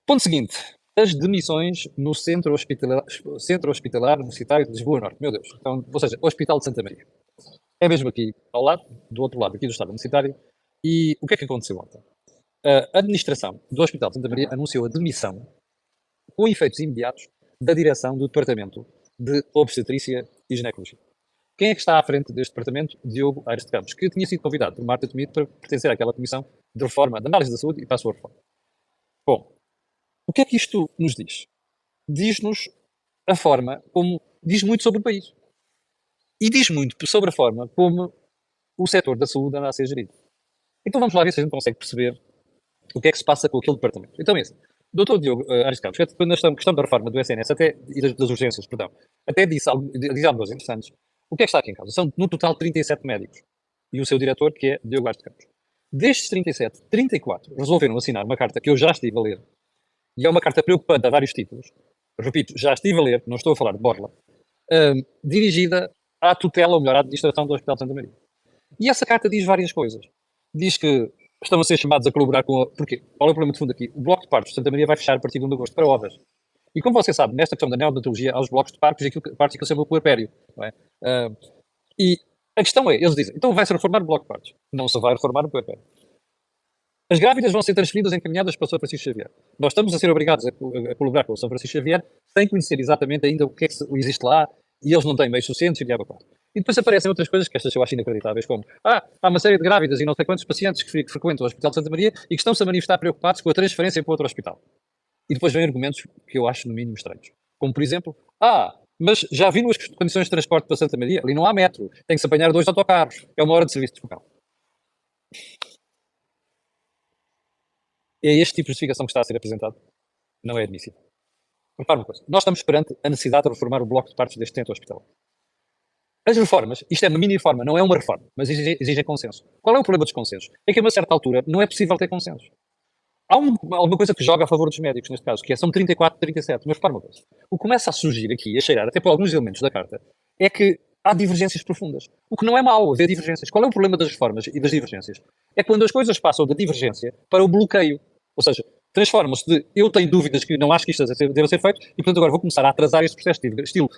Ponto seguinte, as demissões no Centro Hospitalar Universitário de Lisboa Norte. Meu Deus. Então, ou seja, Hospital de Santa Maria. É mesmo aqui ao lado, do outro lado aqui do Estado Universitário. E o que é que aconteceu ontem? A administração do Hospital de Santa Maria anunciou a demissão, com efeitos imediatos, da direção do Departamento de Obstetrícia e Ginecologia. Quem é que está à frente deste departamento? Diogo Aires de Campos, que tinha sido convidado por Marta Temido para pertencer àquela comissão de reforma, de análise da saúde e para a sua reforma. Bom, o que é que isto nos diz? Diz-nos a forma como diz muito sobre o país. E diz muito sobre a forma como o setor da saúde anda a ser gerido. Então vamos lá ver se a gente consegue perceber o que é que se passa com aquele departamento. Então é assim. Dr. Diogo Aires de Campos, quando a questão da reforma do SNS e das urgências, perdão, até diz algumas coisas interessantes. O que é que está aqui em causa? São, no total, 37 médicos. E o seu diretor, que é Diogo Aires de Campos. Destes 37, 34 resolveram assinar uma carta que eu já estive a ler. E é uma carta preocupante a vários títulos. Repito, já estive a ler, não estou a falar de borla. Dirigida à tutela, ou melhor, à administração do Hospital de Santa Maria. E essa carta diz várias coisas. Diz que estão a ser chamados a colaborar com a... Porquê? Qual é o problema de fundo aqui? O Bloco de Partos de Santa Maria vai fechar a partir de 1 de agosto para obras. E como você sabe, nesta questão da neonatologia, há os blocos de partos e aquilo chama o puerpério. Não é? E a questão é, eles dizem, então vai-se reformar o bloco de partos. Não se vai reformar o puerpério. As grávidas vão ser transferidas e encaminhadas para o São Francisco Xavier. Nós estamos a ser obrigados a colaborar com o São Francisco Xavier sem conhecer exatamente ainda o que é que existe lá e eles não têm meios suficientes e água para. E depois aparecem outras coisas que estas eu acho inacreditáveis, como há uma série de grávidas e não sei quantos pacientes que frequentam o Hospital de Santa Maria e que estão-se a manifestar preocupados com a transferência para outro hospital. E depois vêm argumentos que eu acho no mínimo estranhos. Como, por exemplo, mas já viram as condições de transporte para Santa Maria? Ali não há metro, tem que se apanhar 2 autocarros, é uma hora de serviço de focal. É este tipo de justificação que está a ser apresentado? Não é admissível. Repare uma coisa, nós estamos perante a necessidade de reformar o bloco de partos deste centro hospitalar. As reformas, isto é uma mini reforma, não é uma reforma, mas exigem consenso. Qual é o problema dos consensos? É que a uma certa altura não é possível ter consenso. Há alguma coisa que joga a favor dos médicos, neste caso, que são 34, 37, mas repare uma coisa. O que começa a surgir aqui, a cheirar, até por alguns elementos da carta, é que há divergências profundas. O que não é mau, haver divergências. Qual é o problema das reformas e das divergências? É quando as coisas passam da divergência para o bloqueio. Ou seja, transformam-se de eu tenho dúvidas que não acho que isto deva ser feito e, portanto, agora vou começar a atrasar este processo, estilo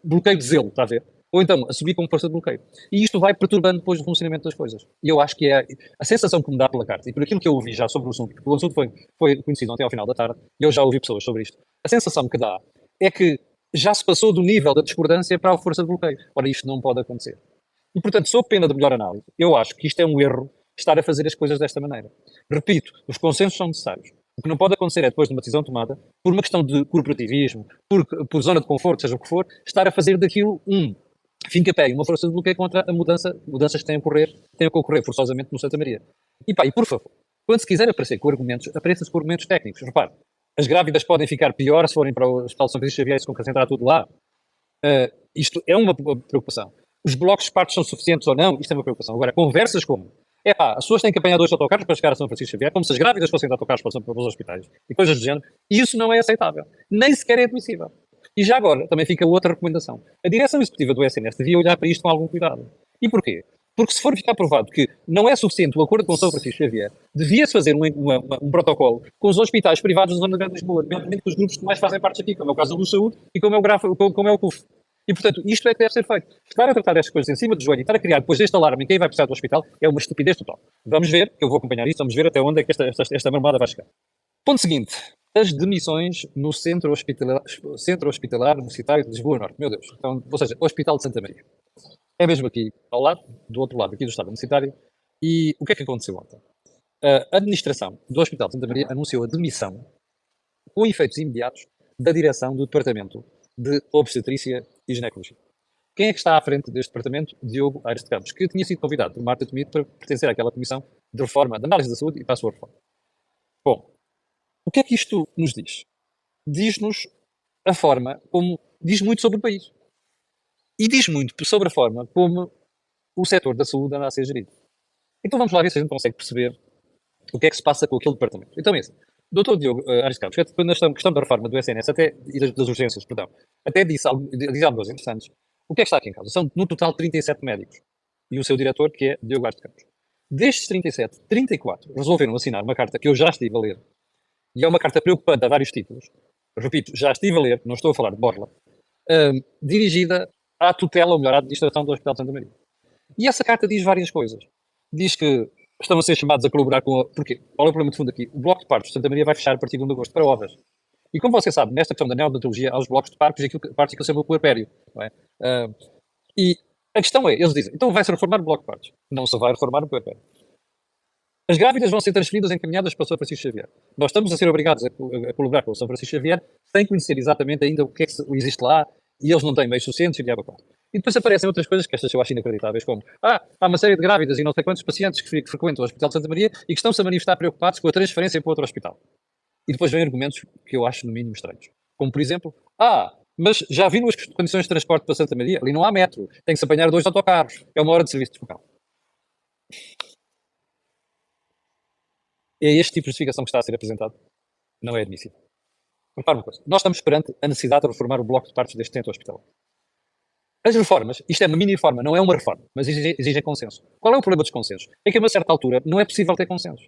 bloqueio de zelo, está a ver? Ou então a subir com força de bloqueio. E isto vai perturbando depois o funcionamento das coisas. E eu acho que é a sensação que me dá pela carta, e por aquilo que eu ouvi já sobre o assunto, porque o assunto foi conhecido ontem ao final da tarde, e eu já ouvi pessoas sobre isto, a sensação que dá é que já se passou do nível da discordância para a força de bloqueio. Ora, isto não pode acontecer. E, portanto, sob pena de melhor análise, eu acho que isto é um erro estar a fazer as coisas desta maneira. Repito, os consensos são necessários. O que não pode acontecer é, depois de uma decisão tomada, por uma questão de corporativismo, por zona de conforto, seja o que for, estar a fazer daquilo fim-capé, uma força de bloqueio contra a mudanças que têm a ocorrer forçosamente no Santa Maria. E por favor, quando se quiser aparecer com argumentos, apareça-se com argumentos técnicos. Repare, as grávidas podem ficar pior se forem para o Hospital de São Francisco Xavier e se concentrar tudo lá. Isto é uma preocupação. Os blocos de partos são suficientes ou não? Isto é uma preocupação. Agora, conversas como as pessoas têm que apanhar 2 autocarros para chegar a São Francisco Xavier, como se as grávidas fossem de autocarros para os hospitais, e coisas do género, e isso não é aceitável. Nem sequer é admissível. E já agora, também fica outra recomendação. A direção executiva do SNS devia olhar para isto com algum cuidado. E porquê? Porque se for ficar provado que não é suficiente o acordo com São Francisco Xavier, devia-se fazer um protocolo com os hospitais privados da Zona Grande de Lisboa, nomeadamente com os grupos que mais fazem parte aqui, como é o caso da Luz Saúde e como é o CUF. E, portanto, isto é que deve ser feito. Estar a tratar estas coisas em cima do joelho e estar a criar depois este alarme em quem vai precisar do hospital é uma estupidez total. Vamos ver, que eu vou acompanhar isto, vamos ver até onde é que esta marmada vai chegar. Ponto seguinte. As demissões no Centro Hospitalar Universitário de Lisboa Norte. Meu Deus. Então, ou seja, Hospital de Santa Maria. É mesmo aqui ao lado, do outro lado aqui do Estado Universitário. E o que é que aconteceu ontem? A administração do Hospital de Santa Maria anunciou a demissão, com efeitos imediatos, da direção do Departamento de Obstetrícia e Ginecologia. Quem é que está à frente deste departamento? Diogo Aires de Campos, que tinha sido convidado por Marta Temido para pertencer àquela comissão de reforma, de análise da saúde e para a sua reforma. Bom, o que é que isto nos diz? Diz-nos a forma como diz muito sobre o país. E diz muito sobre a forma como o setor da saúde anda a ser gerido. Então vamos lá ver se a gente consegue perceber o que é que se passa com aquele departamento. Então é assim. Dr. Diogo Aires de Campos, quando a questão da reforma do SNS e das urgências, perdão, até diz algumas coisas interessantes. O que é que está aqui em causa? São, no total, 37 médicos. E o seu diretor, que é Diogo Aires de Campos. Destes 37, 34 resolveram assinar uma carta que eu já estive a ler. e é uma carta preocupante a vários títulos, repito, já estive a ler, não estou a falar de borla, dirigida à tutela, ou melhor, à administração do Hospital de Santa Maria. E essa carta diz várias coisas. Diz que estão a ser chamados a colaborar com a... Porquê? Qual é o problema de fundo aqui? O Bloco de Partos de Santa Maria vai fechar a partir de 1 de agosto para obras. E como você sabe, nesta questão da neonatologia, há os blocos de partos e aquilo sempre o puerpério. Não é? E a questão é, eles dizem, então vai-se reformar o bloco de partos. Não se vai reformar o puerpério. As grávidas vão ser transferidas, encaminhadas para o São Francisco Xavier. Nós estamos a ser obrigados a colaborar com o São Francisco Xavier sem conhecer exatamente ainda o que é que existe lá e eles não têm meios suficientes e diabo 4. E depois aparecem outras coisas que estas eu acho inacreditáveis, como há uma série de grávidas e não sei quantos pacientes que frequentam o Hospital de Santa Maria e que estão-se a manifestar preocupados com a transferência para outro hospital. E depois vêm argumentos que eu acho no mínimo estranhos. Como, por exemplo, mas já viram as condições de transporte para Santa Maria? Ali não há metro, tem que se apanhar 2 autocarros, é 1 hora de serviço de focal. É este tipo de justificação que está a ser apresentado? Não é admissível. Repare uma coisa, nós estamos perante a necessidade de reformar o bloco de partos deste centro hospitalar. As reformas, isto é uma mini reforma, não é uma reforma, mas exigem consenso. Qual é o problema dos consensos? É que a uma certa altura não é possível ter consenso.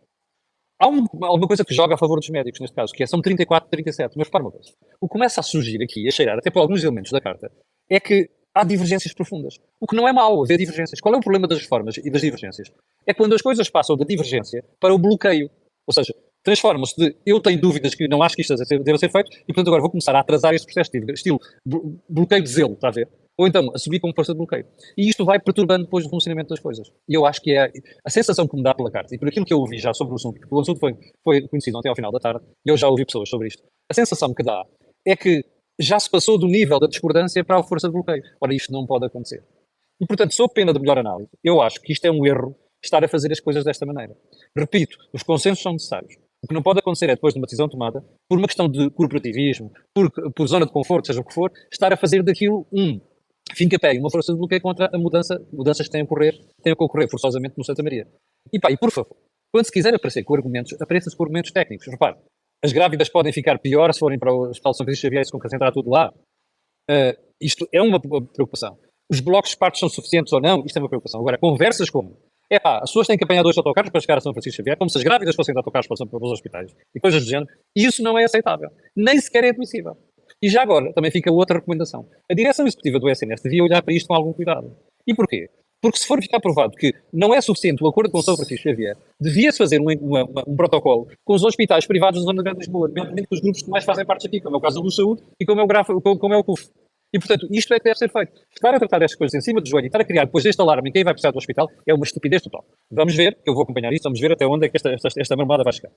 Há alguma coisa que joga a favor dos médicos, neste caso, que são 34, 37, mas repare uma coisa. O que começa a surgir aqui, a cheirar, até por alguns elementos da carta, é que há divergências profundas. O que não é mau, haver divergências. Qual é o problema das reformas e das divergências? É quando as coisas passam da divergência para o bloqueio. Ou seja, transformam-se de eu tenho dúvidas que não acho que isto deva ser feito e, portanto, agora vou começar a atrasar este processo, estilo bloqueio de zelo, está a ver? Ou então, a subir com força de bloqueio. E isto vai perturbando depois o funcionamento das coisas. E eu acho que é a sensação que me dá pela carta, e por aquilo que eu ouvi já sobre o assunto, porque o assunto foi conhecido ontem ao final da tarde, e eu já ouvi pessoas sobre isto, a sensação que dá é que já se passou do nível da discordância para a força de bloqueio. Ora, isto não pode acontecer. E, portanto, sob pena de melhor análise, eu acho que isto é um erro estar a fazer as coisas desta maneira. Repito, os consensos são necessários. O que não pode acontecer é, depois de uma decisão tomada, por uma questão de corporativismo, por zona de conforto, seja o que for, estar a fazer daquilo fincapé, uma força de bloqueio contra mudanças que têm a ocorrer forçosamente no Santa Maria. E por favor, quando se quiser aparecer com argumentos, apareça-se com argumentos técnicos. Repare, as grávidas podem ficar pior se forem para o Hospital São Francisco Xavier e se concentrar tudo lá. Isto é uma preocupação. Os blocos de partos são suficientes ou não? Isto é uma preocupação. Agora, conversas como as pessoas têm que apanhar 2 autocarros para chegar a São Francisco Xavier, como se as grávidas fossem de autocarros para os hospitais, e coisas do género, e isso não é aceitável. Nem sequer é admissível. E já agora, também fica outra recomendação. A direção executiva do SNS devia olhar para isto com algum cuidado. E porquê? Porque se for ficar provado que não é suficiente o acordo com o São Francisco Xavier, devia-se fazer um protocolo com os hospitais privados da Zona de Grande Lisboa, nomeadamente com os grupos que mais fazem parte aqui, como é o caso do Luz Saúde e como é o CUF. E, portanto, isto é que deve ser feito. Estar a tratar estas coisas em cima do joelho e estar a criar depois deste alarme em quem vai precisar do hospital é uma estupidez total. Vamos ver, que eu vou acompanhar isto, vamos ver até onde é que esta marmelada vai chegar.